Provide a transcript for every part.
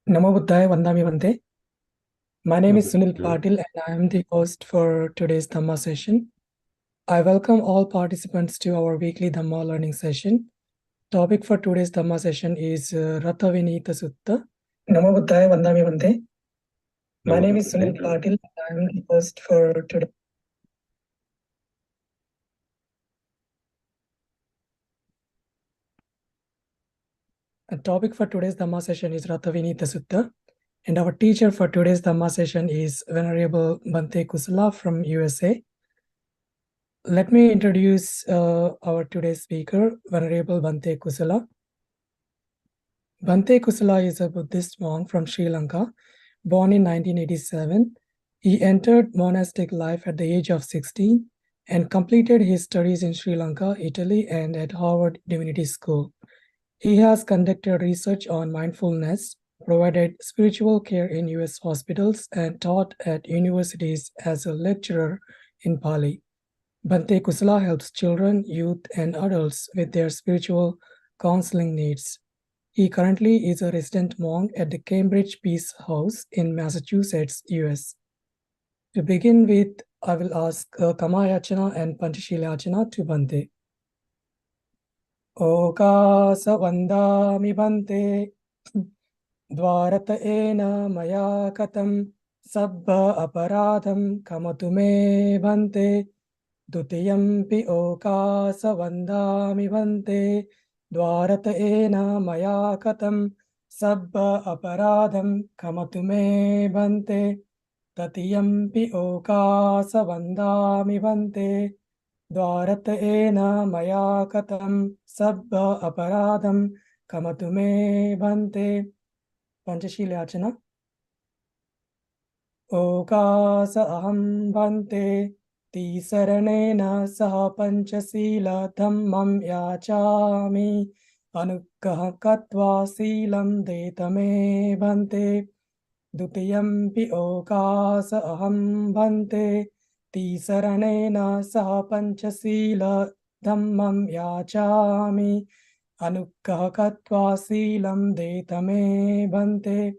Namo Buddhaya Vandami Bhante. My name is Sunil Namaste. Patil and I am the host for today's Dhamma session. I welcome all participants to our weekly Dhamma learning session. Topic for today's Dhamma session is Ratha-vinita Sutta. Namo Buddhaya Vandami Bhante. My name is Sunil Namaste. Patil and I am the host for today. The topic for today's Dhamma session is Ratha-vinita Sutta. And our teacher for today's Dhamma session is Venerable Bhante Kusala from USA. Let me introduce our today's speaker, Venerable Bhante Kusala. Bhante Kusala is a Buddhist monk from Sri Lanka, born in 1987. He entered monastic life at the age of 16 and completed his studies in Sri Lanka, Italy, and at Harvard Divinity School. He has conducted research on mindfulness, provided spiritual care in US hospitals, and taught at universities as a lecturer in Pali. Bhante Kusala helps children, youth, and adults with their spiritual counseling needs. He currently is a resident monk at the Cambridge Peace House in Massachusetts, US. To begin with, I will ask Kamayachana and Panchashilachana to Bhante. Okasa Vandami Bhante Dvarata ena maya katam Sabba aparadham kamatume Bhante Dutiyampi okasa vandami bhante dvarata ena maya katam sabba aparadham kamatu me bhante tatiyampi okasa vandami bhante dvarata ena maya katam sabba aparadham kamatu me bhante. Panchashilachana. Okasa aham bhante Tisaranena saha panchasila dhammam yachami Anukkah katva silam detame bhante Dutiyampi okasa aham bhante Tisaranena saha panchasila dhammam yachami Anukkah katva silam detame bhante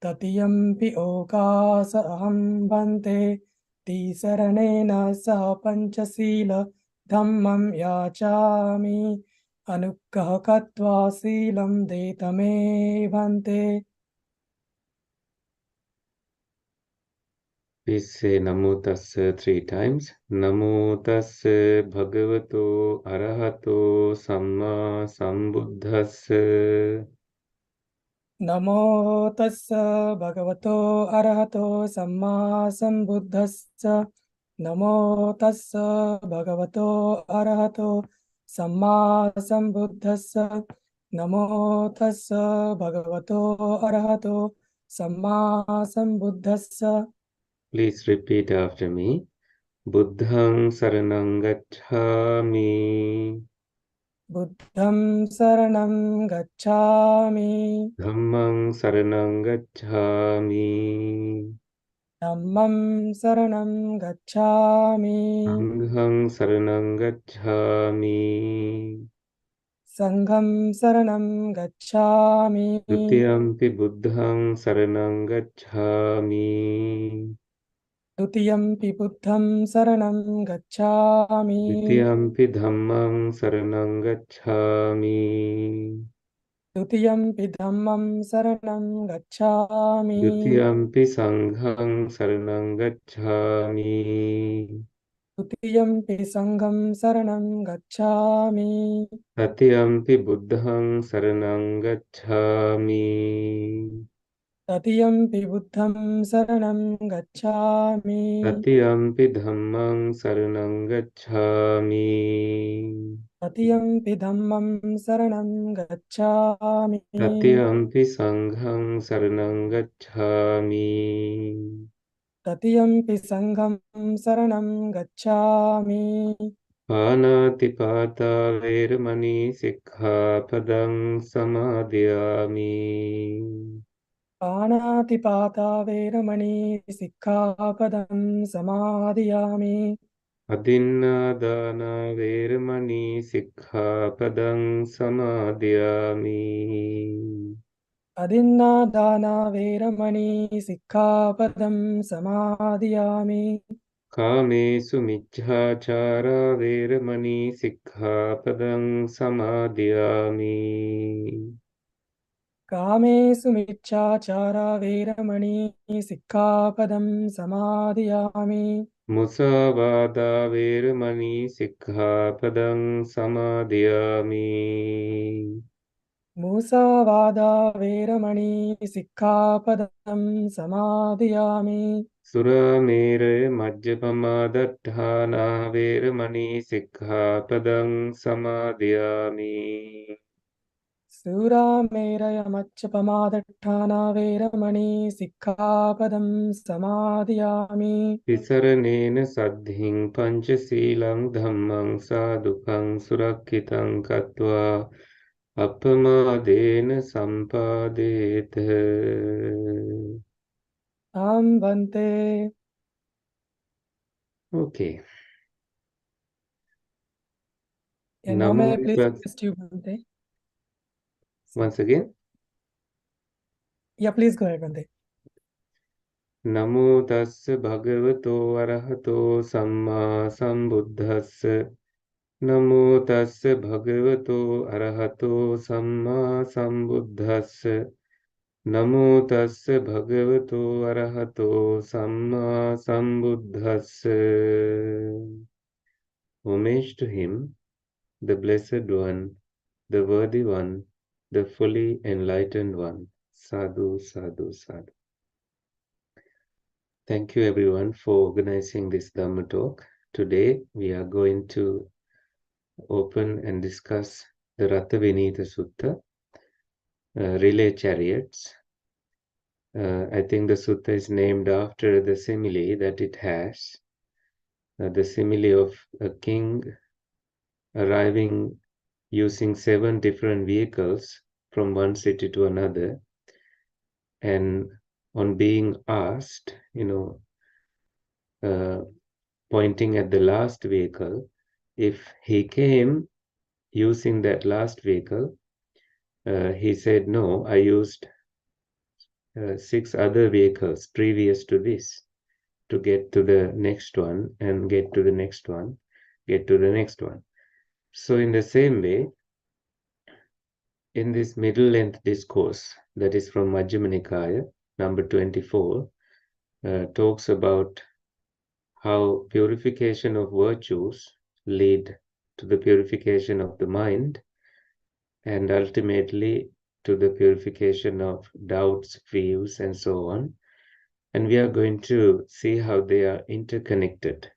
Tatiyampi okasa aham bhante Tisaranena sa panchasila dhammam yachami Anukkah katva silam detame bhante. Please say Namo Tassa 3 times. Namo Tassa Bhagavato Arahato Samma Sambuddhassa. Namo tassa bhagavato arahato samma sambuddhassa. Namo tassa bhagavato arahato samma sambuddhassa. Namo tassa bhagavato arahato samma sambuddhassa. Please repeat after me. Buddhang Saranang Gacchami. Buddham saranam gacchami. Dhammang Saranang Gacchami. Dhammam saranam gacchami. Sanghang Saranang Gacchami. Sangham saranam gacchami. Dutiyampi Buddhang Saranang Gacchami. Dutiyampi buddham saranam gacchami. Dutiyampi Dhammang Saranang Gacchami. Dutiyampi dhammam saranam gacchami. Dutiyampi Sanghang Saranang Gacchami. Dutiyampi sangham saranam gacchami. Tatiyampi Buddhang Saranang Gacchami. Tatiyampi buddham saranam gacchami. Tatiyampi Dhammang Saranang Gacchami. Tatiyampi dhammam saranam gacchami. Tatiyampi Sanghang Saranang Gacchami. Tatiyampi sangham saranam gacchami. Panatipata Veramani Sikkhapadang Samadhiyami. Panatipata veramani sikkhapadam samadhiyami. Adinadana Veramani Sikkhapadang Samadhiyami. Adinna Veramani Sikkhapadam Samadhiyami. Kāmesu micchāchārā veramani sikkhapadang samadhiyāmi. Kāmesu Miccāchāra Veramani Sikkhapadam Samadhiyami. Musāvādā veramani sikkhapadang samadhiyāmi. Musāvādā Veramani Sikkhapadam Samadhiyami. Suramēraya majjapamādatthānā veramani sikkhapadang samadhiyāmi. Surameraya Macchapamadatthana Veramani Sikkhapadam Samadhiyami. Visaranena saddhiṃ pañcasīlaṃ dhammam sādukam surakkhitaṃ katva appamādena sampādeta. Bhante. Okay. And now may I please Namo request you, Bhante? once again. Yeah, please go ahead, Bhante. Namo tassa bhagavato arahato samma sambuddhassa. Namo tassa bhagavato arahato samma sambuddhassa. Namo tassa bhagavato arahato samma sambuddhassa. Homage to him, the Blessed One, the Worthy One, the fully enlightened one. Sadhu, sadhu, sadhu. Thank you everyone for organizing this Dhamma talk. Today we are going to open and discuss the Ratha-vinita Sutta, Relay Chariots. I think the sutta is named after the simile that it has, the simile of a king arriving using 7 different vehicles from one city to another, and on being asked, pointing at the last vehicle, if he came using that last vehicle, he said, no, I used 6 other vehicles previous to this to get to the next one and get to the next one, get to the next one. So in the same way, in this middle length discourse that is from Majjhima Nikaya, number 24, talks about how purification of virtues lead to the purification of the mind and ultimately to the purification of doubts, views, and so on. And we are going to see how they are interconnected.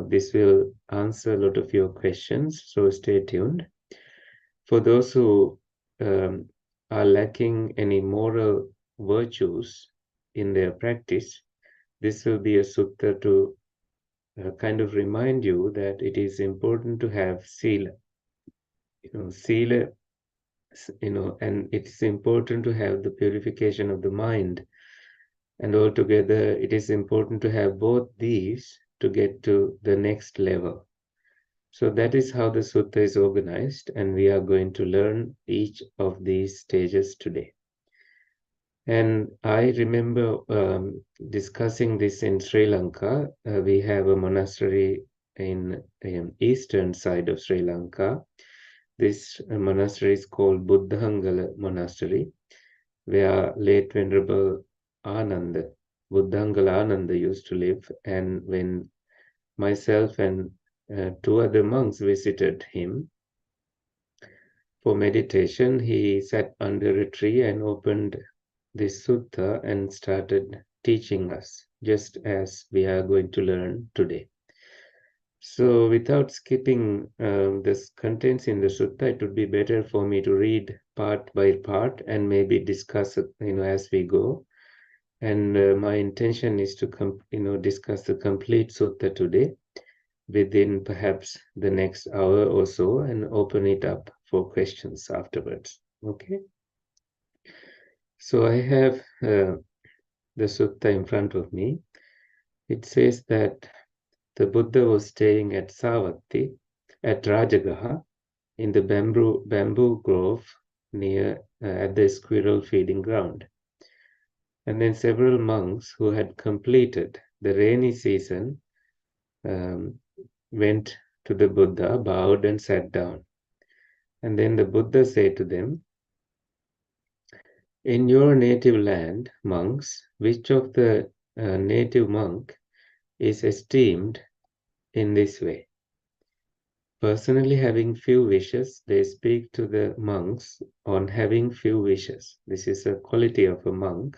This will answer a lot of your questions, so stay tuned. For those who are lacking any moral virtues in their practice, this will be a sutta to kind of remind you that it is important to have sila. Sila, and it's important to have the purification of the mind. And altogether, it is important to have both these to get to the next level. So that is how the sutta is organized, and we are going to learn each of these stages today. And I remember discussing this in Sri Lanka. We have a monastery in eastern side of Sri Lanka. This monastery is called Buddhangala Monastery, where late Venerable Ananda, Buddhangala Ananda used to live. And when myself and 2 other monks visited him for meditation, he sat under a tree and opened this sutta and started teaching us, just as we are going to learn today. So without skipping the contents in the sutta, it would be better for me to read part by part and maybe discuss it, as we go. And my intention is to discuss the complete sutta today within perhaps the next hour or so, and open it up for questions afterwards. Okay. So I have the sutta in front of me. It says that the Buddha was staying at Savatthi, at Rajagaha, in the bamboo grove near at the squirrel feeding ground. And then several monks who had completed the rainy season went to the Buddha, bowed and sat down. And then the Buddha said to them, "In your native land, monks, which of the native monk is esteemed in this way?" Personally having few wishes, they speak to the monks on having few wishes. This is a quality of a monk,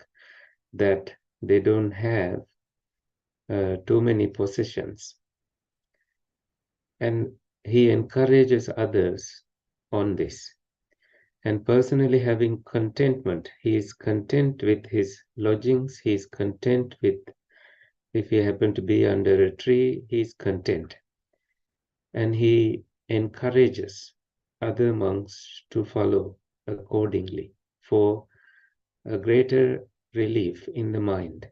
that they don't have too many possessions. And he encourages others on this. And personally having contentment, he is content with his lodgings, he is content with, if he happen to be under a tree, he is content. And he encourages other monks to follow accordingly for a greater relief in the mind,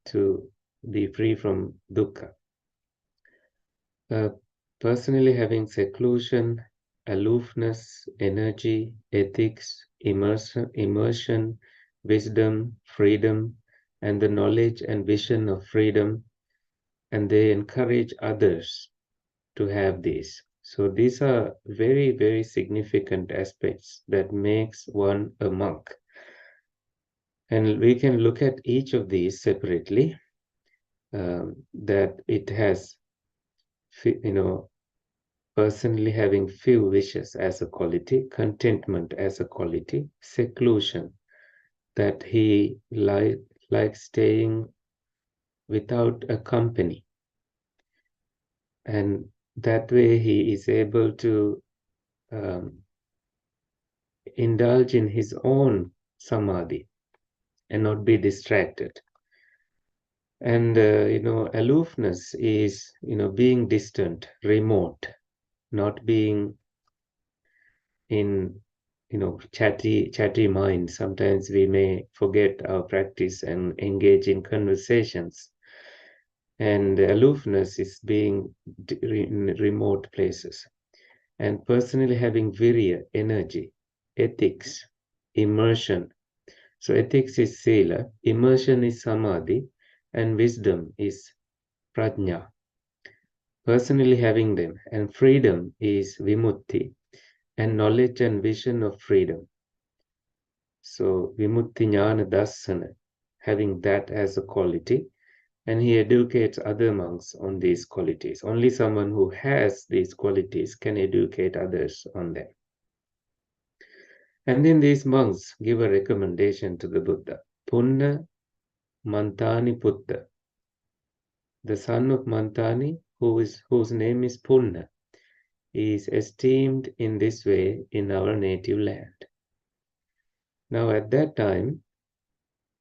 to be free from dukkha. Personally having seclusion, aloofness, energy, ethics, immersion, wisdom, freedom, and the knowledge and vision of freedom, and they encourage others to have these. So these are very, very significant aspects that makes one a monk. And we can look at each of these separately, that it has, personally having few wishes as a quality, contentment as a quality, seclusion, that he likes staying without a company. And that way he is able to indulge in his own samadhi and not be distracted. And, aloofness is, being distant, remote, not being in, chatty mind. Sometimes we may forget our practice and engage in conversations. And aloofness is being in remote places. And personally having virya, energy, ethics, immersion. So ethics is sila, immersion is samadhi, and wisdom is prajna. Personally having them, and freedom is vimutti, and knowledge and vision of freedom. So vimutti jnana dassana, having that as a quality, and he educates other monks on these qualities. Only someone who has these qualities can educate others on them. And then these monks give a recommendation to the Buddha. Punna Mantani Putta, the son of Mantani, whose name is Punna, is esteemed in this way in our native land. Now at that time,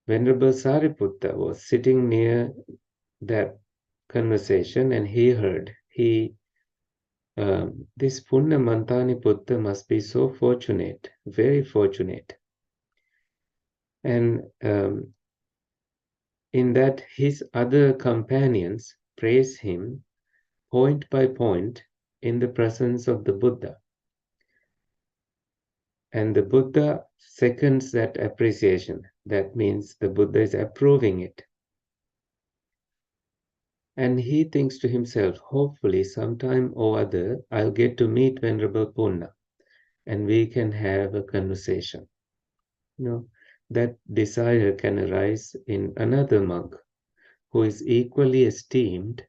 Venerable Sariputta was sitting near that conversation, and he heard, this Punna Mantani Putta must be so fortunate, very fortunate. And in that his other companions praise him point by point in the presence of the Buddha. And the Buddha seconds that appreciation. That means the Buddha is approving it. And he thinks to himself, hopefully sometime or other, I'll get to meet Venerable Punna and we can have a conversation. That desire can arise in another monk who is equally esteemed,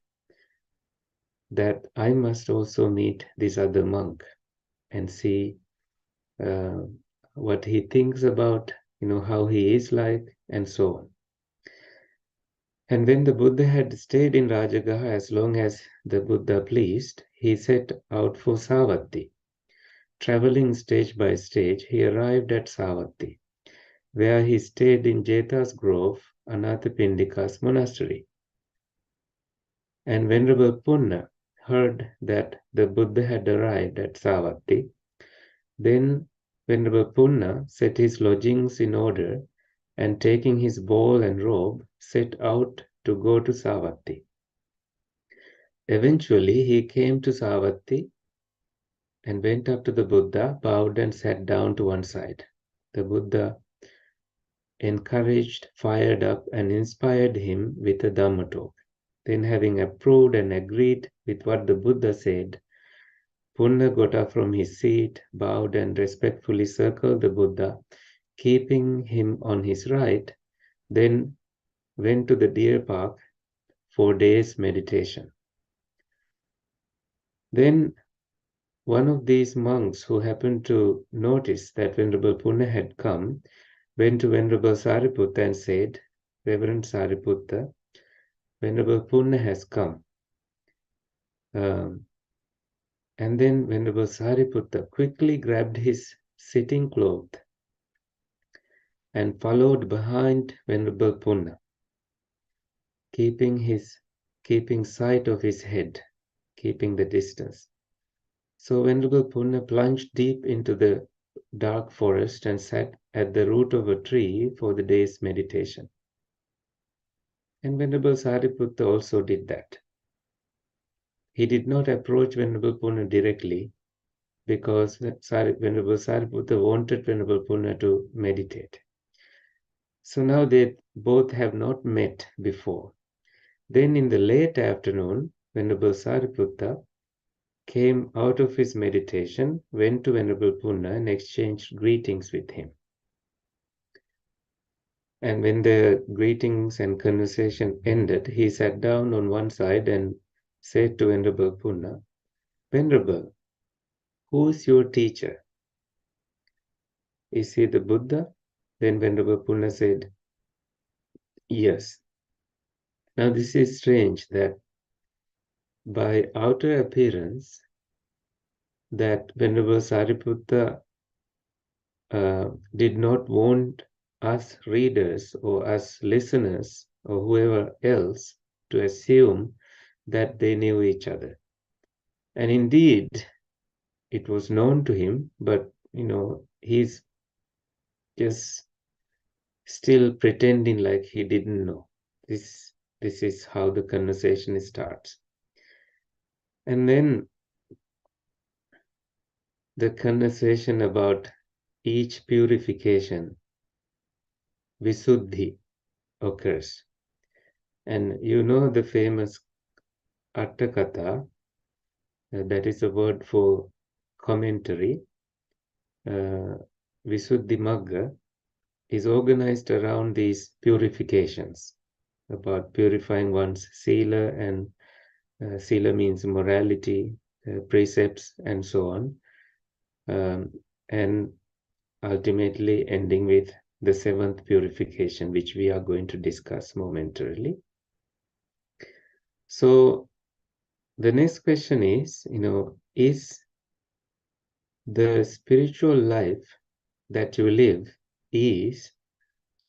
that I must also meet this other monk and see what he thinks about, how he is like, and so on. And when the Buddha had stayed in Rajagaha as long as the Buddha pleased, he set out for Savatthi. Traveling stage by stage, he arrived at Savatthi, where he stayed in Jeta's Grove, Anathapindika's monastery. And Venerable Punna heard that the Buddha had arrived at Savatthi. Then Venerable Punna set his lodgings in order, and taking his bowl and robe, set out to go to Savatthi. Eventually, he came to Savatthi, and went up to the Buddha, bowed and sat down to one side. The Buddha encouraged, fired up, and inspired him with a Dhamma talk. Then, having approved and agreed with what the Buddha said, Punna got up from his seat, bowed, and respectfully circled the Buddha, keeping him on his right, then went to the deer park for days' meditation. Then one of these monks who happened to notice that Venerable Punna had come went to Venerable Sariputta and said, Reverend Sariputta, Venerable Punna has come. And then Venerable Sariputta quickly grabbed his sitting cloth and followed behind Venerable Punna, keeping sight of his head, keeping the distance. So Venerable Punna plunged deep into the dark forest and sat at the root of a tree for the day's meditation. And Venerable Sariputta also did that. He did not approach Venerable Punna directly because Venerable Sariputta wanted Venerable Punna to meditate. So now they both have not met before. Then in the late afternoon, Venerable Sariputta came out of his meditation, went to Venerable Punna and exchanged greetings with him. And when the greetings and conversation ended, he sat down on one side and said to Venerable Punna, Venerable, who is your teacher? Is he the Buddha? Then Venerable Punna said, yes. Now this is strange that by outer appearance, that Venerable Sariputta did not want us readers or us listeners or whoever else to assume that they knew each other. And indeed, it was known to him, but he's just still pretending like he didn't know. This is how the conversation starts. And then the conversation about each purification, Visuddhi, occurs. And you know the famous Attakatha, that is a word for commentary, Visuddhi Magga, is organized around these purifications, about purifying one's sila, and sila means morality, precepts, and so on, and ultimately ending with the seventh purification, which we are going to discuss momentarily. So the next question is the spiritual life that you live is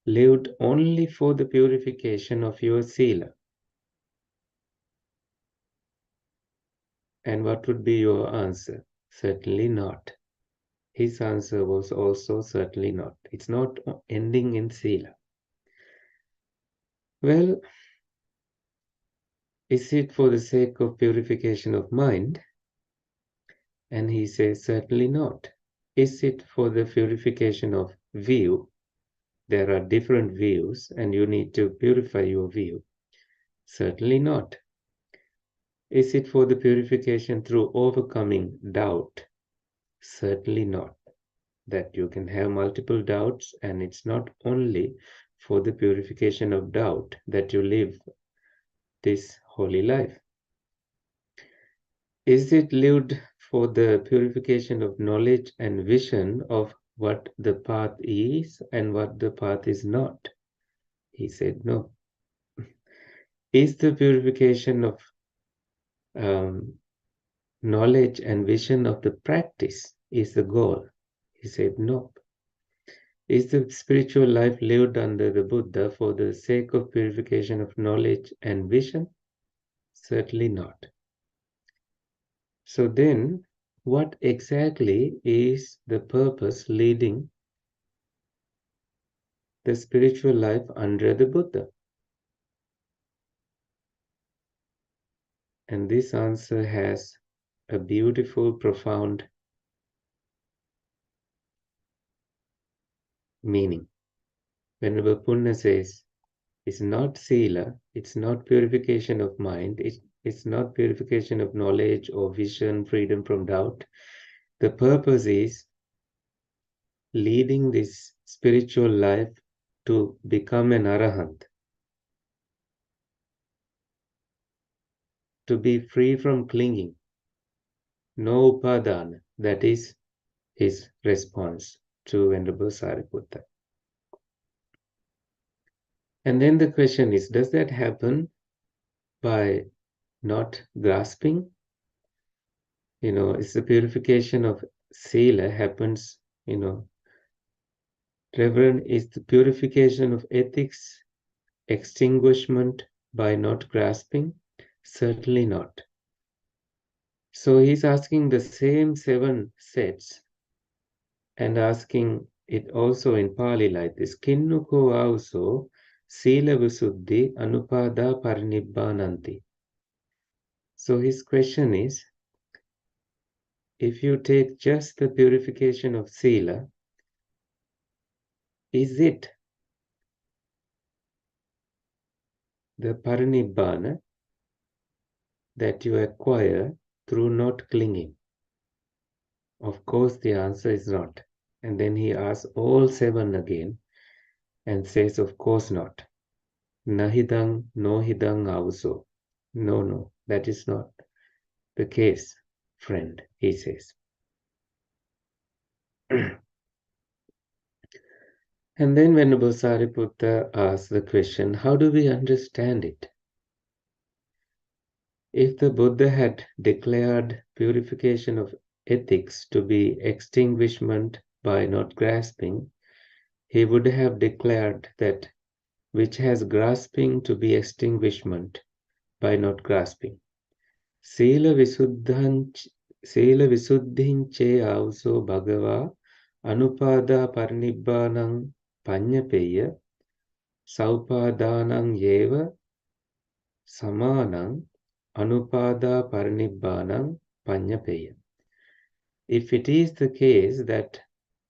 lived only for the purification of your sila? And what would be your answer? Certainly not. His answer was also certainly not. It's not ending in sila. Well, is it for the sake of purification of mind? And he says, certainly not. Is it for the purification of view? There are different views and you need to purify your view. Certainly not. Is it for the purification through overcoming doubt? Certainly not. That you can have multiple doubts, and it's not only for the purification of doubt that you live this holy life. Is it lived for the purification of knowledge and vision of what the path is and what the path is not? He said no. Is the purification of knowledge and vision of the practice is the goal? He said no. Is the spiritual life lived under the Buddha for the sake of purification of knowledge and vision? Certainly not. So then, what exactly is the purpose leading the spiritual life under the Buddha? And this answer has a beautiful, profound meaning. Venerable Punna says, it's not sila, it's not purification of mind, it's not purification of knowledge or vision, freedom from doubt. The purpose is leading this spiritual life to become an arahant, to be free from clinging, no upadana. That is his response to Venerable Sariputta. And then the question is, does that happen by not grasping? It's the purification of sila happens, Reverend, is the purification of ethics extinguishment by not grasping? Certainly not. So he's asking the same 7 sets and asking it also in Pali like this. Kinnuko also sila visuddhi anupada parinibbananti. So his question is, if you take just the purification of sila, is it the parinibbana that you acquire through not clinging? Of course, the answer is not. And then he asks all 7 again and says, of course not. Nahidang, no hidang also. No, that is not the case, friend, he says. And then Venerable Sariputta asks the question, how do we understand it? If the Buddha had declared purification of ethics to be extinguishment by not grasping, he would have declared that which has grasping to be extinguishment by not grasping. Sila visuddhin che also bhagava anupada parinibbanang panyapeya saupadanang yeva samanang anupada parinibbanang panyapeya. If it is the case that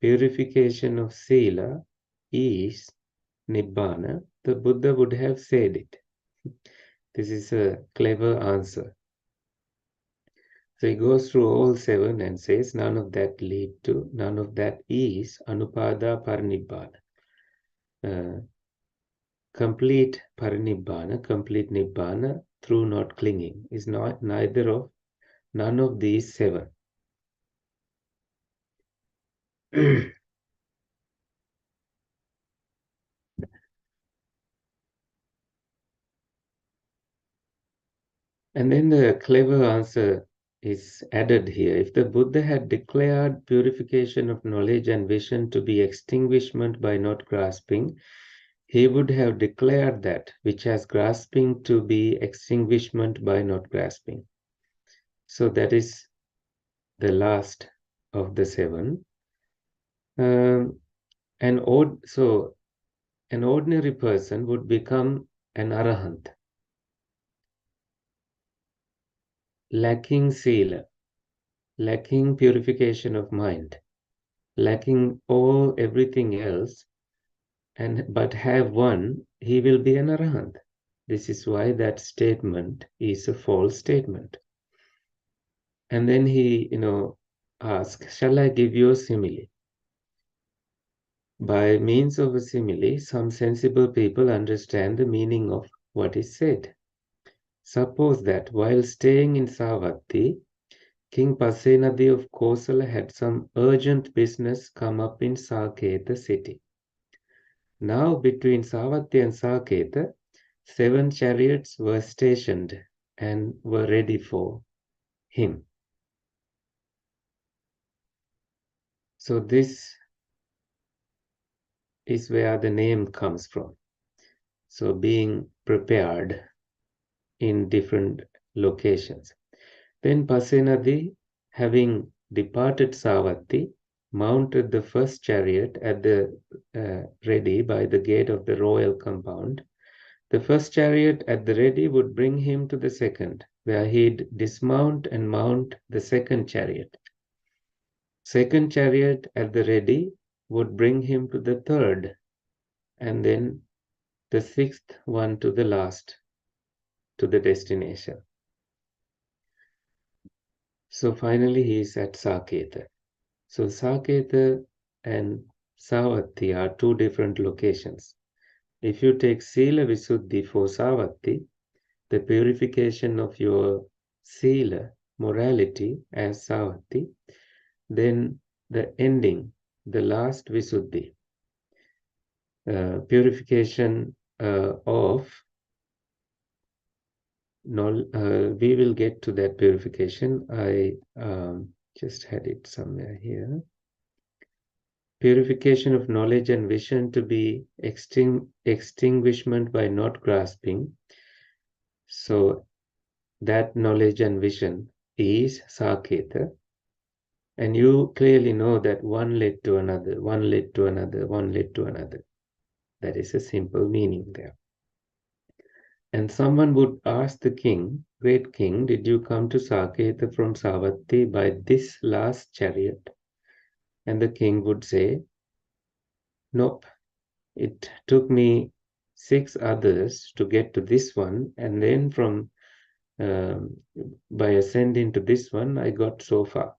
purification of sila is nibbana, the Buddha would have said it. This is a clever answer. So he goes through all 7 and says none of that is anupada parinibbana. Complete parinibbana, complete nibbana through not clinging is not none of these 7. And then the clever answer is added here. If the Buddha had declared purification of knowledge and vision to be extinguishment by not grasping, he would have declared that which has grasping to be extinguishment by not grasping. So that is the last of the 7. So an ordinary person would become an arahant, lacking sila, lacking purification of mind, lacking everything else, but have one, he will be an arahant. This is why that statement is a false statement. And then he, asks, shall I give you a simile? By means of a simile, some sensible people understand the meaning of what is said. Suppose that while staying in Savatthi, King Pasenadi of Kosala had some urgent business come up in Saketa city. Now between Savatthi and Saketa, 7 chariots were stationed and were ready for him. So this is where the name comes from. So being prepared in different locations. Then Pasenadi, having departed Savatthi, mounted the first chariot at the ready by the gate of the royal compound. The first chariot at the ready would bring him to the second, where he'd dismount and mount the second chariot. Second chariot at the ready would bring him to the third, and then the sixth one to the last, to the destination. So finally he is at Saketa. So Saketa and Savatthi are two different locations. If you take Sila Visuddhi for Savatthi, the purification of your Sila, morality, as Savatthi, then the ending, the last Visuddhi, purification of we will get to that purification. I just had it somewhere here. Purification of knowledge and vision to be extinguishment by not grasping. So that knowledge and vision is Saketa. And you clearly know that one led to another, one led to another, one led to another. That is a simple meaning there. And someone would ask the king, great king, did you come to Saketa from Savatthi by this last chariot? And the king would say, nope, it took me 6 others to get to this one, and then from by ascending to this one, I got so far.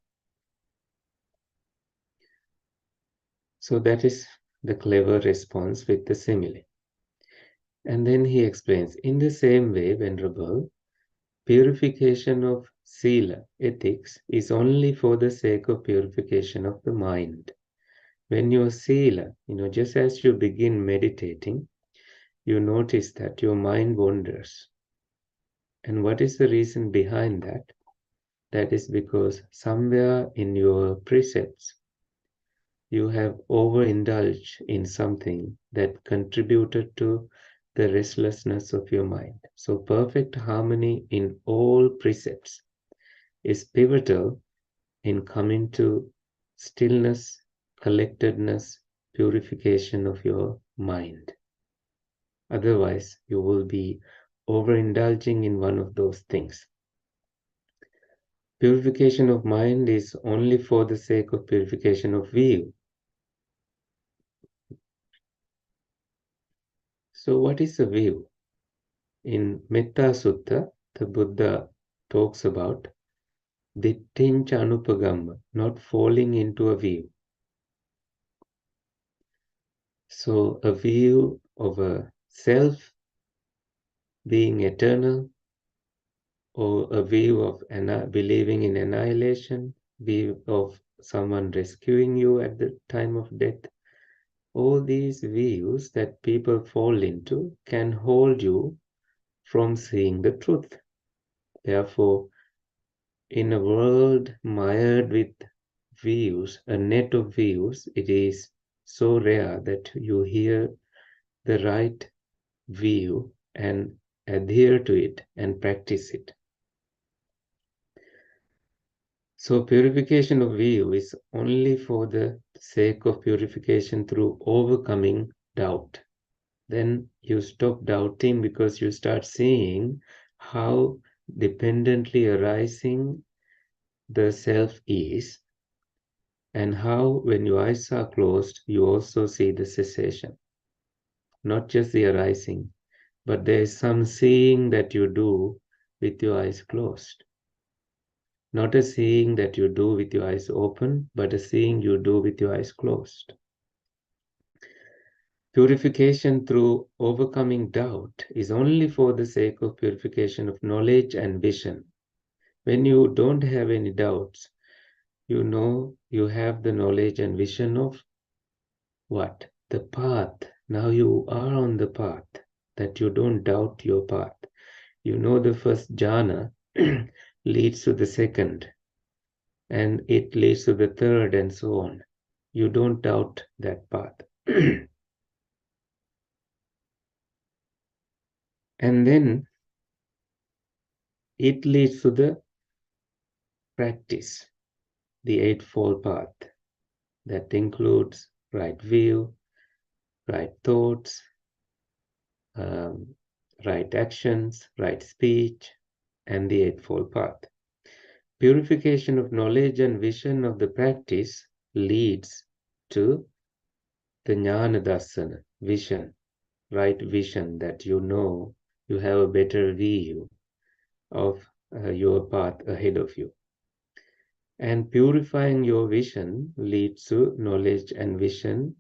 So that is the clever response with the simile. And then he explains, in the same way, Venerable, purification of sila, ethics, is only for the sake of purification of the mind. When your sila, just as you begin meditating, you notice that your mind wanders. And what is the reason behind that? That is because somewhere in your precepts, you have overindulged in something that contributed to the restlessness of your mind. So perfect harmony in all precepts is pivotal in coming to stillness, collectedness, purification of your mind. Otherwise, you will be overindulging in one of those things. Purification of mind is only for the sake of purification of view. So what is a view? In Metta Sutta, the Buddha talks about dittincha anupagamma, not falling into a view. So a view of a self being eternal, or a view of believing in annihilation, view of someone rescuing you at the time of death. All these views that people fall into can hold you from seeing the truth. Therefore, in a world mired with views, a net of views, it is so rare that you hear the right view and adhere to it and practice it. So purification of view is only for the sake of purification through overcoming doubt. Then you stop doubting because you start seeing how dependently arising the self is, and how when your eyes are closed, you also see the cessation. Not just the arising, but there is some seeing that you do with your eyes closed. Not a seeing that you do with your eyes open, but a seeing you do with your eyes closed. Purification through overcoming doubt is only for the sake of purification of knowledge and vision. When you don't have any doubts, you know you have the knowledge and vision of what? The path. Now you are on the path, that you don't doubt your path. You know the first jhana leads to the second, and it leads to the third, and so on. You don't doubt that path. And then it leads to the practice, the Eightfold Path. That includes right view, right thoughts, right actions, right speech, and the Eightfold Path. Purification of knowledge and vision of the practice leads to the jnana darsana, vision, right vision, that you know you have a better view of your path ahead of you. And purifying your vision leads to knowledge and vision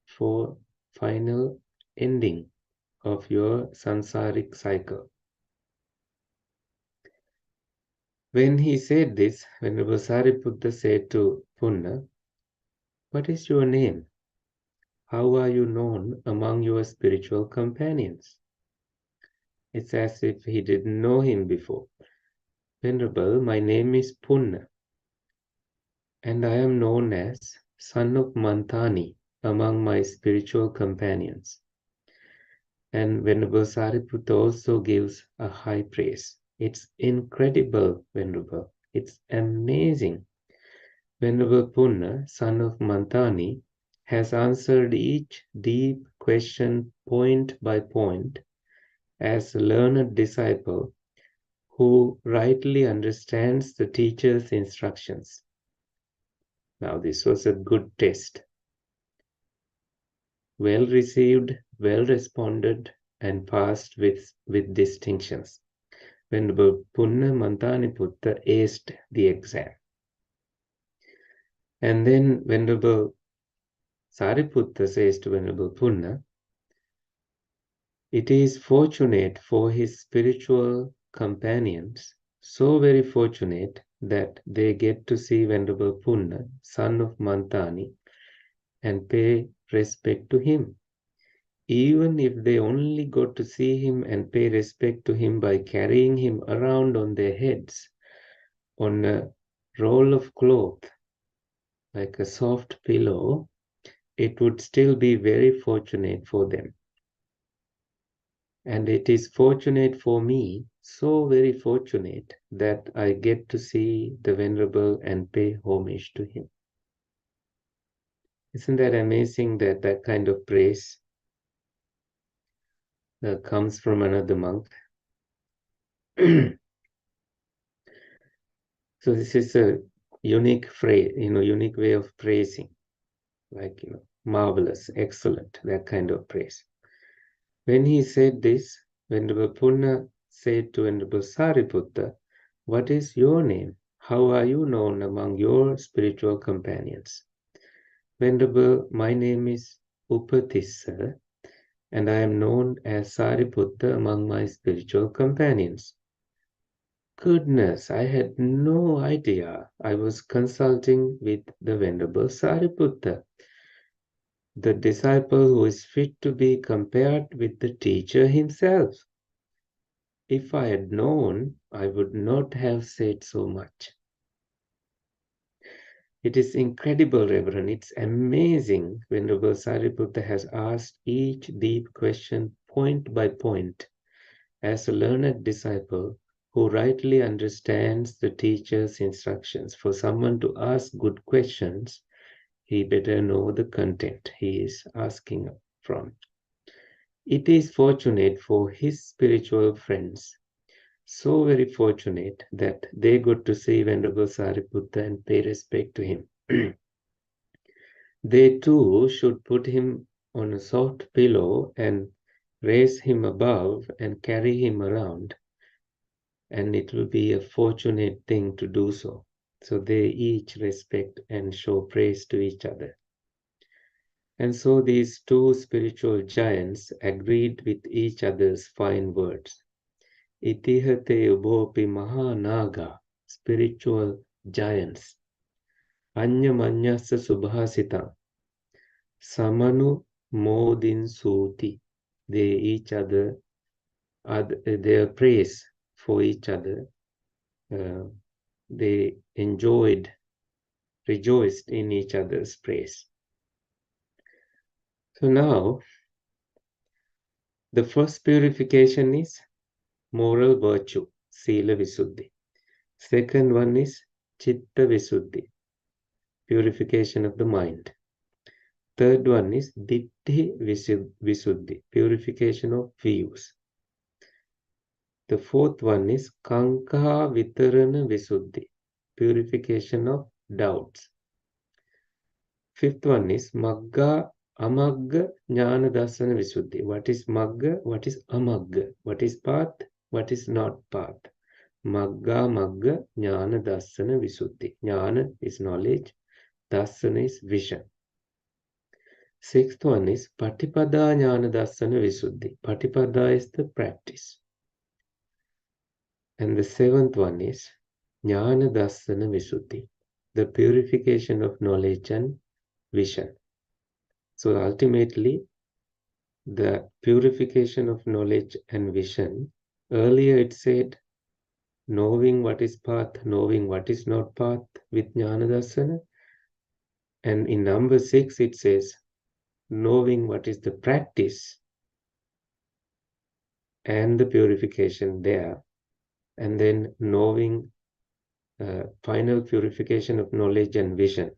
for final ending of your samsaric cycle. When he said this, Venerable Sariputta said to Punna, "What is your name? How are you known among your spiritual companions?" It's as if he didn't know him before. "Venerable, my name is Punna, and I am known as son of Mantani among my spiritual companions." And Venerable Sariputta also gives a high praise. It's incredible, Venerable. It's amazing. Venerable Punna, son of Mantani, has answered each deep question point by point as a learned disciple who rightly understands the teacher's instructions. Now, this was a good test. Well received, well responded, and passed with distinctions. Venerable Punna Mantaniputta aced the exam. And then Venerable Sariputta says to Venerable Punna, "It is fortunate for his spiritual companions, so very fortunate that they get to see Venerable Punna, son of Mantani, and pay respect to him. Even if they only got to see him and pay respect to him by carrying him around on their heads, on a roll of cloth, like a soft pillow, it would still be very fortunate for them. And it is fortunate for me, so very fortunate, that I get to see the Venerable and pay homage to him." Isn't that amazing that that kind of praise comes from another monk? So this is a unique phrase, unique way of praising, like, marvelous, excellent, that kind of praise. When he said this, Venerable Punna said to Venerable Sariputta, "What is your name? How are you known among your spiritual companions?" "Venerable, my name is Upatissa, and I am known as Sariputta among my spiritual companions." Goodness, I had no idea. I was consulting with the Venerable Sariputta, the disciple who is fit to be compared with the teacher himself. If I had known, I would not have said so much. It is incredible, Reverend. It's amazing. Venerable Sariputta has asked each deep question point by point as a learned disciple who rightly understands the teacher's instructions. For someone to ask good questions, he better know the content he is asking from. It is fortunate for his spiritual friends, so very fortunate, that they got to see Venerable Sariputta and pay respect to him. They too should put him on a soft pillow and raise him above and carry him around, and it will be a fortunate thing to do so. So they each respect and show praise to each other. And so these two spiritual giants agreed with each other's fine words. Itihate ubopi mahanaga, spiritual giants. Anyamanyasa subhasitam, samanu modin suti. They each other, their praise for each other. They rejoiced in each other's praise. So now, the first purification is moral virtue, Sila Visuddhi. Second one is Chitta Visuddhi, purification of the mind. Third one is Ditti Visuddhi, purification of views. The fourth one is Kanka Vitarana Visuddhi, purification of doubts. Fifth one is Magga, Amagga, Jnana Darsana Visuddhi. What is Magga? What is Amagga? What is path? What is not path? Magga, Magga, Jnana Darsana Visuddhi. Jnana is knowledge, Darsana is vision. Sixth one is Patipada Jnana Darsana Visuddhi. Patipada is the practice. And the seventh one is Jnana Darsana Visuddhi, the purification of knowledge and vision. So ultimately, the purification of knowledge and vision, earlier it said knowing what is path, knowing what is not path with Jnana Darsana. And in number 6, it says knowing what is the practice and the purification there. And then knowing final purification of knowledge and vision.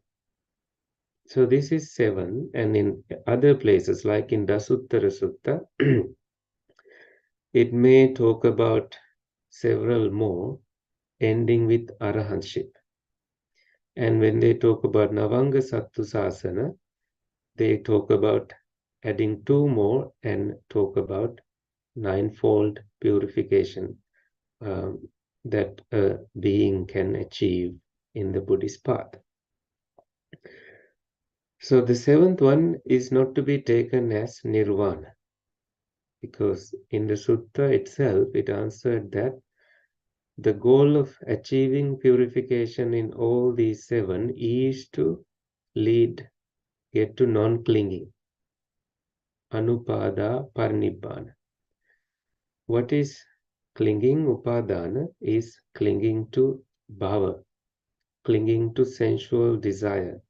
So this is 7, and in other places like in Dasuttara Sutta, it may talk about several more, ending with arahantship. And when they talk about Navanga Sattu Sasana, they talk about adding 2 more and talk about ninefold purification that a being can achieve in the Buddhist path. So the 7th one is not to be taken as nirvana, because in the sutta itself, it answered that the goal of achieving purification in all these 7 is to get to non-clinging, anupada parinibbana. What is clinging? Upadana is clinging to bhava, clinging to sensual desire,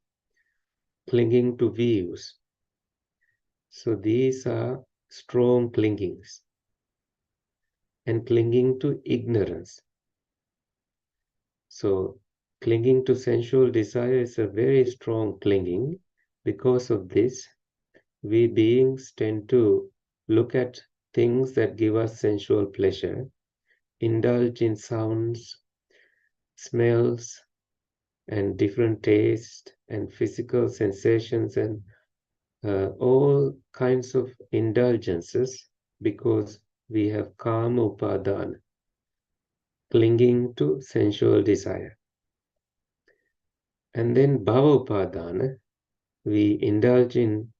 clinging to views. So these are strong clingings, and clinging to ignorance. So clinging to sensual desire is a very strong clinging. Because of this, we beings tend to look at things that give us sensual pleasure, indulge in sounds, smells, and different tastes and physical sensations and all kinds of indulgences, because we have kama upadana, clinging to sensual desire. And then bhava upadana, we indulge in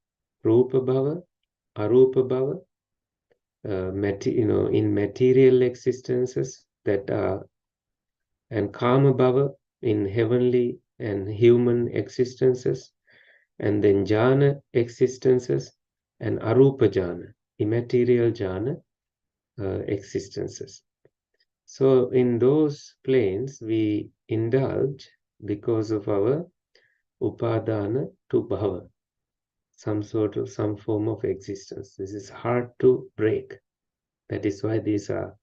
rupa bhava, arupa bhava, in material existences that are, and kama bhava in heavenly and human existences, and then jhana existences, and arupa jhana, immaterial jhana existences. So in those planes, we indulge because of our upadana to bhava, some form of existence. This is hard to break. That is why these are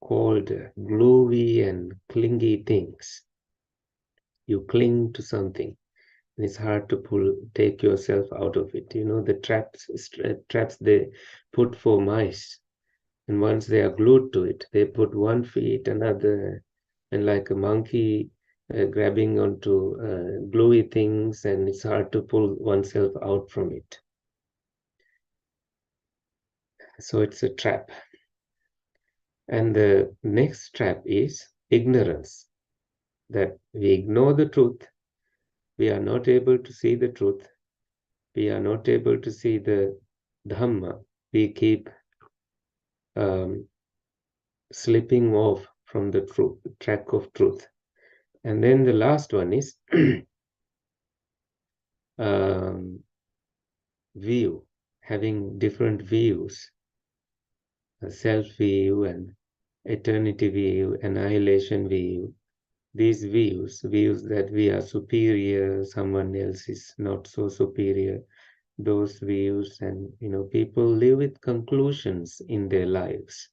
called gluey and clingy things. You cling to something, and it's hard to take yourself out of it. You know, the traps they put for mice, and once they are glued to it, they put one feet, another, and like a monkey grabbing onto gluey things, and it's hard to pull oneself out from it. So it's a trap. And the next trap is ignorance, that we ignore the truth, we are not able to see the truth, we are not able to see the Dhamma, we keep slipping off from the track of truth. And then the last one is view, having different views, self-view and eternity view, annihilation view. These views that we are superior, someone else is not so superior, those views, and people live with conclusions in their lives.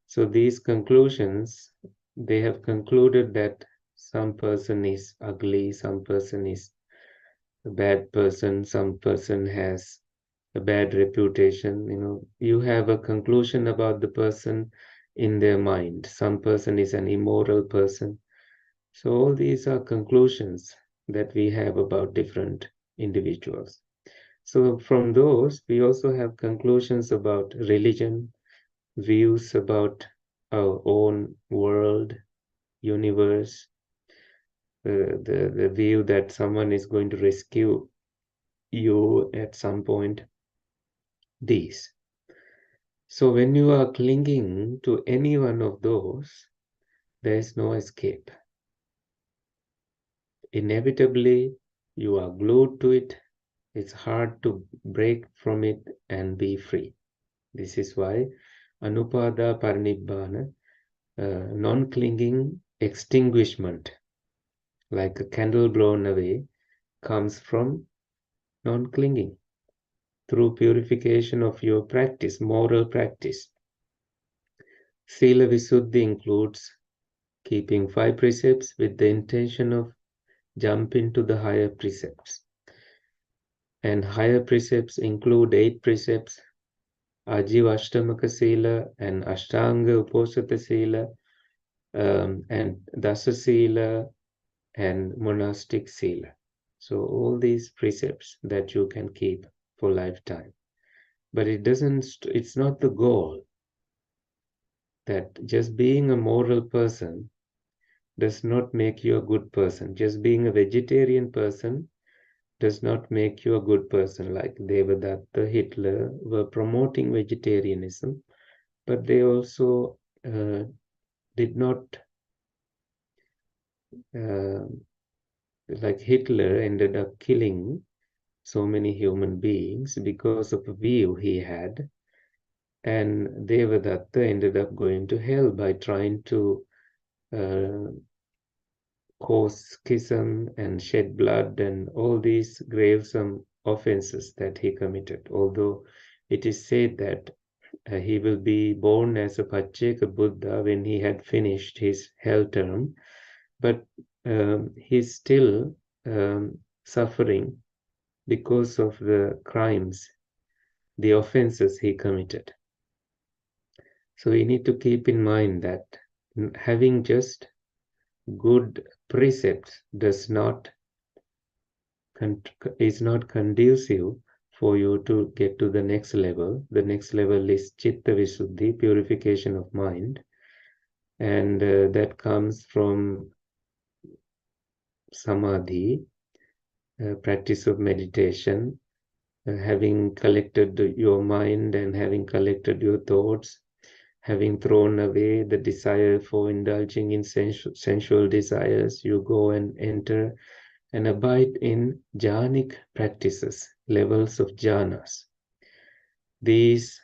So these conclusions, they have concluded that some person is ugly, some person is a bad person, some person has a bad reputation. You have a conclusion about the person in their mind. Some person is an immoral person. So all these are conclusions that we have about different individuals. So from those, we also have conclusions about religion, views about our own world, universe, the view that someone is going to rescue you at some point, these. So when you are clinging to any one of those, there is no escape. Inevitably, you are glued to it. It's hard to break from it and be free. This is why Anupada Parinibbana, non-clinging extinguishment, like a candle blown away, comes from non-clinging through purification of your practice, moral practice. Sila Visuddhi includes keeping 5 precepts with the intention of jumping to the higher precepts. And higher precepts include 8 precepts, Ajiva Ashtamaka Sila and Ashtanga Uposatha Sila, and Dasa Sila and monastic Sila. So all these precepts that you can keep for lifetime. But it's not the goal that just being a moral person does not make you a good person. Just being a vegetarian person does not make you a good person. Like Devadatta, Hitler were promoting vegetarianism, but they also did not, like Hitler ended up killing so many human beings because of a view he had. And Devadatta ended up going to hell by trying to cause schism and shed blood and all these grave offenses that he committed. Although it is said that he will be born as a Pacceka Buddha when he had finished his hell term, but he's still suffering because of the crimes, the offenses he committed. So we need to keep in mind that having just good precepts is not conducive for you to get to the next level. The next level is Chitta Visuddhi, purification of mind, and that comes from Samadhi, practice of meditation, having collected your mind and having collected your thoughts, having thrown away the desire for indulging in sensual desires, you go and enter and abide in jhanic practices, levels of jhanas. These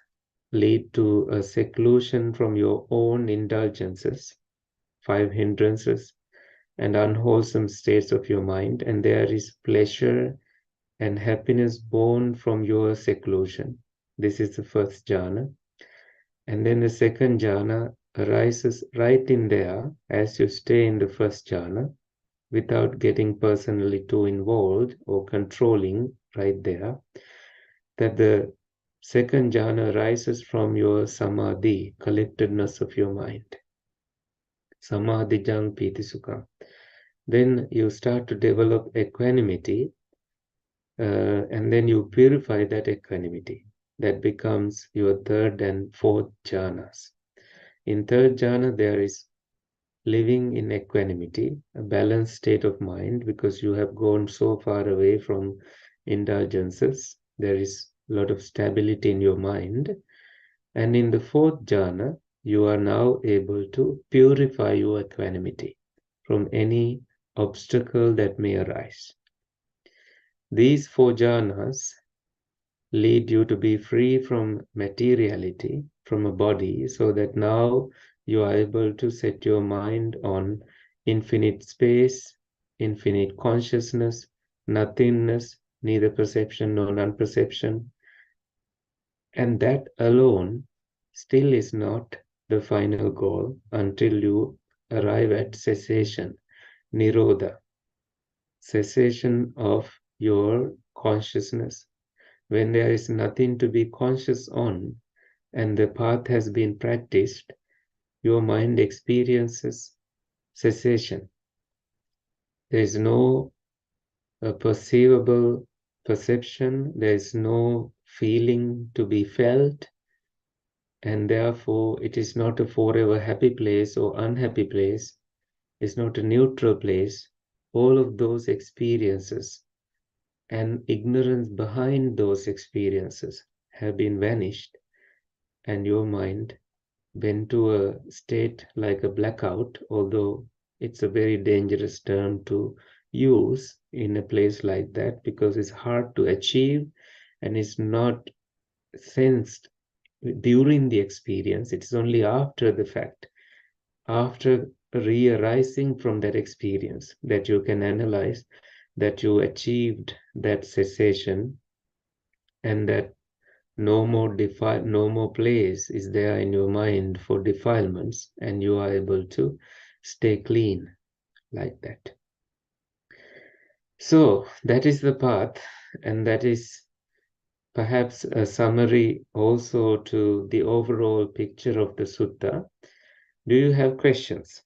lead to a seclusion from your own indulgences, 5 hindrances, and unwholesome states of your mind, and there is pleasure and happiness born from your seclusion. This is the first jhana. And then the second jhana arises right in there as you stay in the first jhana without getting personally too involved or controlling right there. That the second jhana arises from your samadhi, collectedness of your mind. Samadhijang piti sukha. Then you start to develop equanimity, and then you purify that equanimity. That becomes your third and fourth jhanas. In third jhana, there is living in equanimity, a balanced state of mind, because you have gone so far away from indulgences. There is a lot of stability in your mind. And in the fourth jhana, you are now able to purify your equanimity from any obstacle that may arise. These 4 jhanas lead you to be free from materiality, from a body, so that now you are able to set your mind on infinite space, infinite consciousness, nothingness, neither perception nor non-perception. And that alone still is not the final goal until you arrive at cessation, nirodha, cessation of your consciousness. When there is nothing to be conscious on and the path has been practiced, your mind experiences cessation. There is no perceivable perception, there is no feeling to be felt, and therefore it is not a forever happy place or unhappy place, it's not a neutral place. All of those experiences and ignorance behind those experiences have been vanished, and your mind went to a state like a blackout, although it's a very dangerous term to use in a place like that because it's hard to achieve and it's not sensed during the experience. It's only after the fact, after re-arising from that experience, that you can analyze that you achieved that cessation and that no more place is there in your mind for defilements, and you are able to stay clean like that. So that is the path, and that is perhaps a summary also to the overall picture of the sutta. Do you have questions?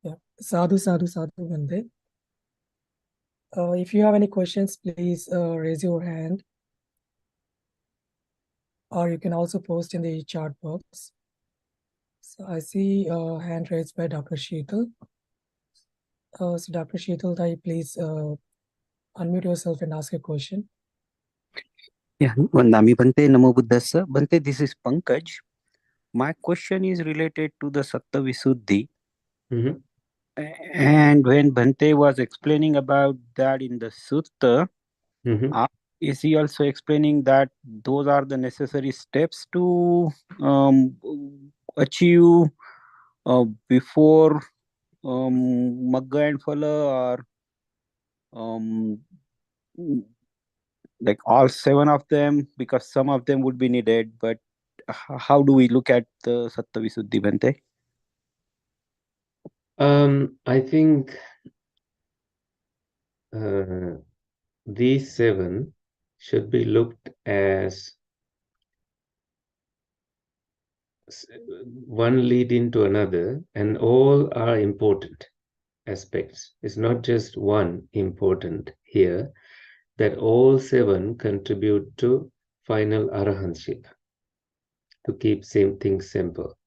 Yeah. Sadhu, sadhu, sadhu, Bhante. If you have any questions, please raise your hand, or you can also post in the chat box. So I see a hand raised by Dr. Sheetal. So Dr. Sheetal, please unmute yourself and ask a question. Yeah, Vandami Bhante, Namo Buddhassa. Bhante, this is Pankaj. My question is related to the Satta Visuddhi. Mhm. And when Bhante was explaining about that in the Sutta, Mhm. is he also explaining that those are the necessary steps to um, achieve before Magga and Phala, or um, like all seven of them, because some of them would be needed, but how do we look at the Satta Visuddhi, Bhante? I think these seven should be looked as one lead into another, and all are important aspects. It's not just one important here, that all seven contribute to final arahantship, to keep same things simple.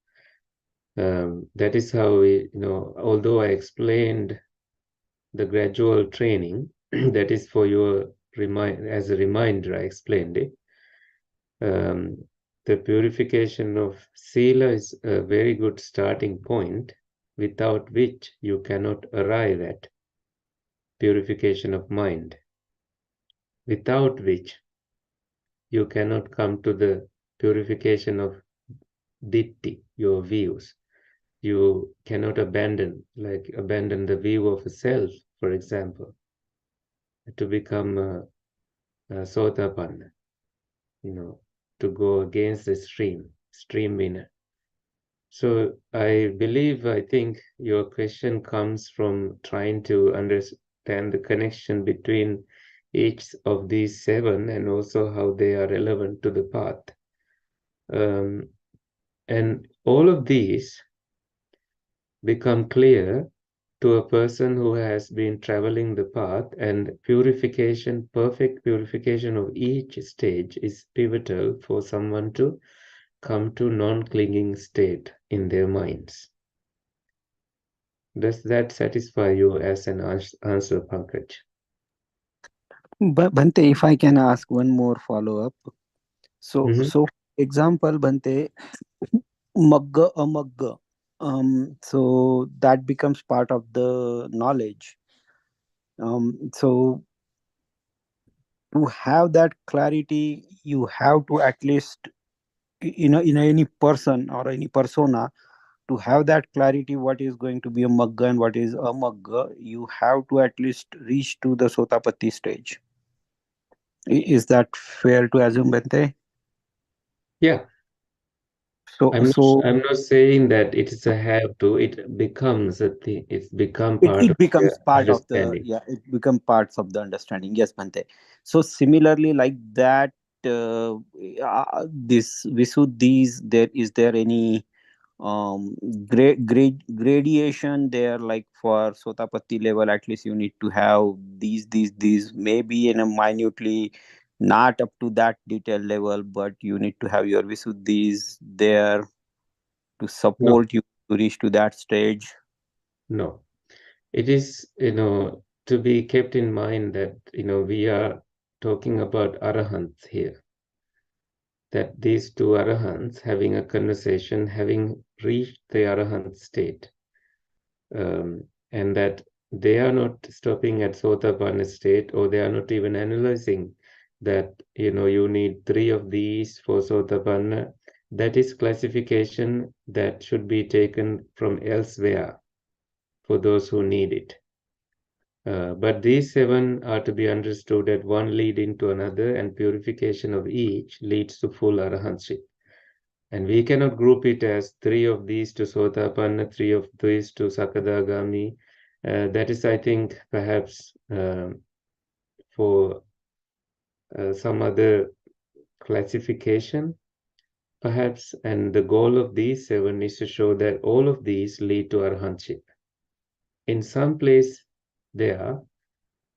That is how we, although I explained the gradual training, that is for your as a reminder, I explained it. The purification of sila is a very good starting point, without which you cannot arrive at purification of mind, without which you cannot come to the purification of ditti, your views. You cannot abandon the view of a self, for example, to become a sotapanna, to go against the stream winner. So I think your question comes from trying to understand the connection between each of these seven and also how they are relevant to the path. And all of these become clear to a person who has been traveling the path, and perfect purification of each stage is pivotal for someone to come to non-clinging state in their minds. Does that satisfy you as an answer, Pankaj? Bhante, if I can ask one more follow up. So, Mm-hmm. so example, Bhante, Magga a Magga. So that becomes part of the knowledge. So to have that clarity, you have to at least, in any person or any persona, to have that clarity what is going to be a Magga and what is a Magga, you have to at least reach to the Sotapatti stage. Is that fair to assume, Bhante? Yeah, So, so I'm not saying that it is a have to. It becomes a thing. It's become part of it becomes their part of the, understanding. yeah, it becomes parts of the understanding. Yes, Bhante. So similarly, like that, this Visuddhis, there is there any um gradation there, like for sotapatti level at least you need to have these maybe in a minutely, not up to that detail level, but you need to have your visuddhis there to No, support you to reach to that stage. no. It is, to be kept in mind that, we are talking about arahants here, that these two arahants having a conversation, having reached the arahant state, and that they are not stopping at Sotapanna state, or they are not even analyzing that, you need three of these for Sotapanna. That is classification that should be taken from elsewhere for those who need it. But these seven are to be understood as one leading to another, and purification of each leads to full arahantship. And we cannot group it as three of these to Sotapanna, three of these to Sakadagami. That is, I think, perhaps for some other classification, perhaps. And the goal of these seven is to show that all of these lead to arahantship. In some place there,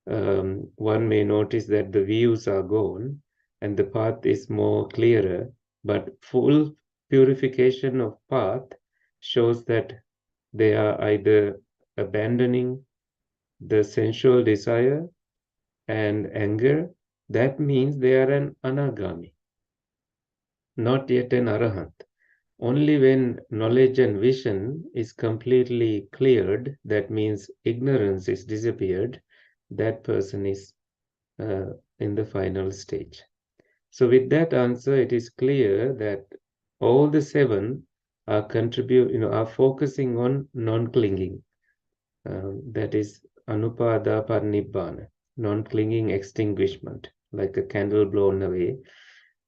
one may notice that the views are gone and the path is more clearer, but full purification of path shows that they are either abandoning the sensual desire and anger. That means they are an anagami, not yet an arahant. Only when knowledge and vision is completely cleared, that means ignorance is disappeared, that person is in the final stage. So with that answer, it is clear that all the seven are focusing on non-clinging. That is anupada parinibbana, non-clinging extinguishment, like a candle blown away.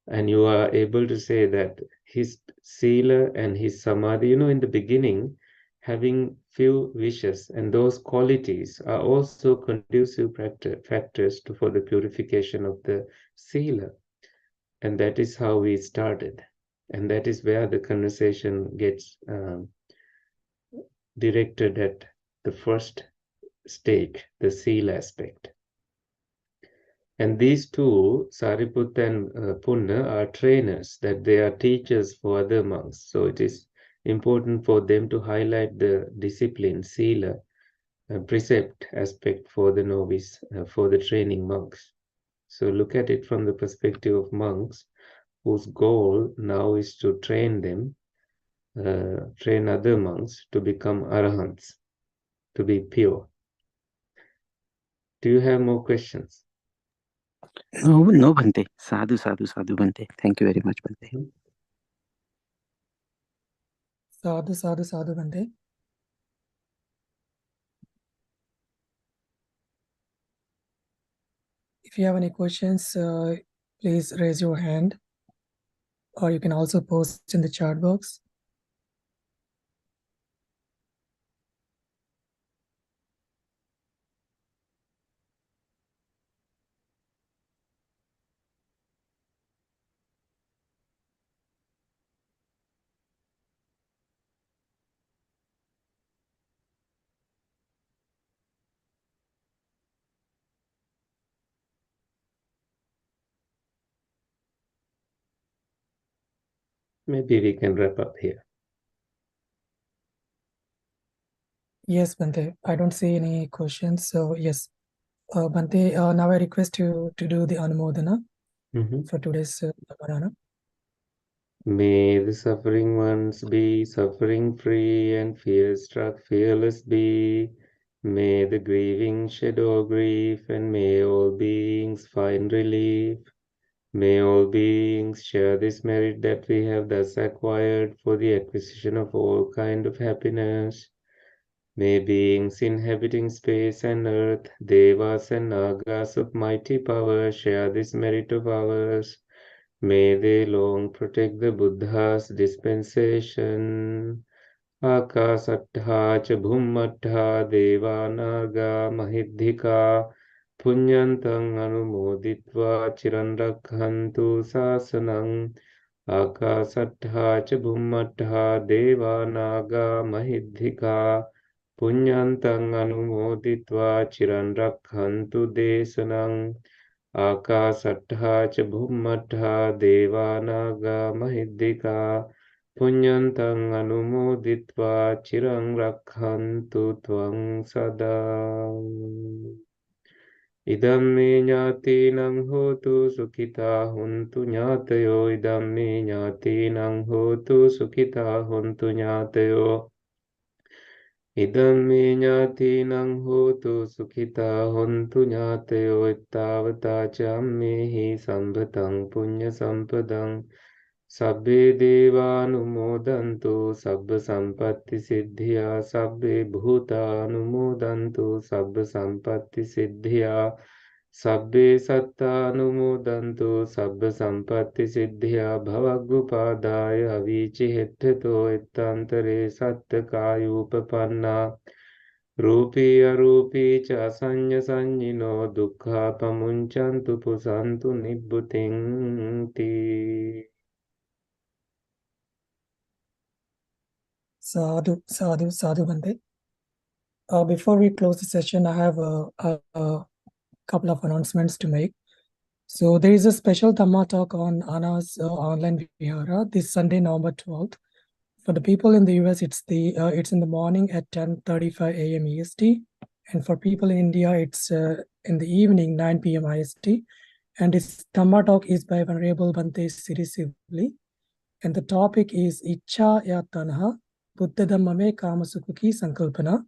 And you are able to say that his sila and his samadhi, in the beginning, having few wishes, and those qualities are also conducive factors for the purification of the sila. And that is how we started. And that is where the conversation gets directed at the first stage, the sila aspect. And these two, Sariputta and Punna, are trainers, that they are teachers for other monks. So it is important for them to highlight the discipline, sila, precept aspect for the novice, for the training monks. So look at it from the perspective of monks, whose goal now is to train them, train other monks to become arahants, to be pure. Do you have more questions? No, Bhante. Sadhu, Bhante. Thank you very much, Bhante. Mhm. Sadhu, Bhante. If you have any questions, please raise your hand, or you can also post in the chat box. Maybe we can wrap up here. Yes, Bhante. I don't see any questions. So yes, Bhante, now I request you to do the Anumodana for today's banana. May the suffering ones be suffering free, and fear struck fearless be. May the grieving shed all grief, and may all beings find relief. May all beings share this merit that we have thus acquired for the acquisition of all kind of happiness. May beings inhabiting space and earth, devas and nagas of mighty power, share this merit of ours. May they long protect the Buddha's dispensation. Akasattha cha bhummattha devanaga mahiddhika punyantang anumoditva chiran rakhantu sasanang. Akasattha ca bhummattha deva naga mahiddhika punyantang anumoditva chiran rakkhantu desanang. Akasattha ca bhummattha deva naga mahiddhika punyantang anumoditva chiran rakkhantu tvang sada. Idamme ñātīnaṁ hotu sukhitā hontu ñātayo. Idamme ñātīnaṁ hotu sukhitā hontu ñātayo. Idamme ñātīnaṁ hotu sukhitā hontu ñātayo. Ittavata ca ammehi sambhataṁ puñña sampadam. Sabbe devānumodantu sabba sampatti siddhya. Sabbe bhūtānumodantu sabba sampatti siddhya. Sabbe sattānumodantu sabba sampatti siddhya. Bhavaggupadāya avīcihetto ittantare sattakāyupapanna. Rūpi arūpi ca sañña saññino dukkha pamunchantu pusantu nibbutiṅ. Sadhu, sadhu, sadhu, Bhante. Before we close the session, I have a couple of announcements to make. So there is a special Dhamma talk on Anna's online Vihara this Sunday, November 12th. For the people in the US, it's in the morning at 10:35 a.m. EST, and for people in India, it's in the evening 9 p.m. IST. And this Dhamma talk is by Venerable Bhante Siri Sivli, and the topic is Ichha ya Tanha Buddha Dhamma me Kama Sukha ki Sankalpana,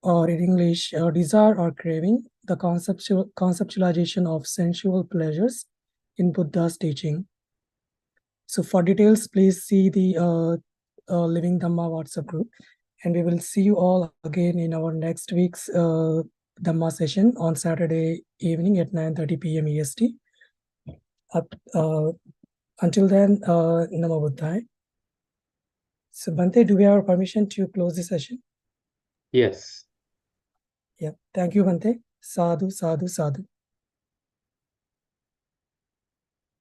or in English, desire or craving, the conceptualization of sensual pleasures in Buddha's teaching. So for details, please see the Living Dhamma WhatsApp group, and we will see you all again in our next week's Dhamma session on Saturday evening at 9:30 p.m. EST. Until then, Namo Buddhaya. So Bhante, do we have permission to close the session? Yes. Yeah, thank you, Bhante. Sadhu, sadhu, sadhu.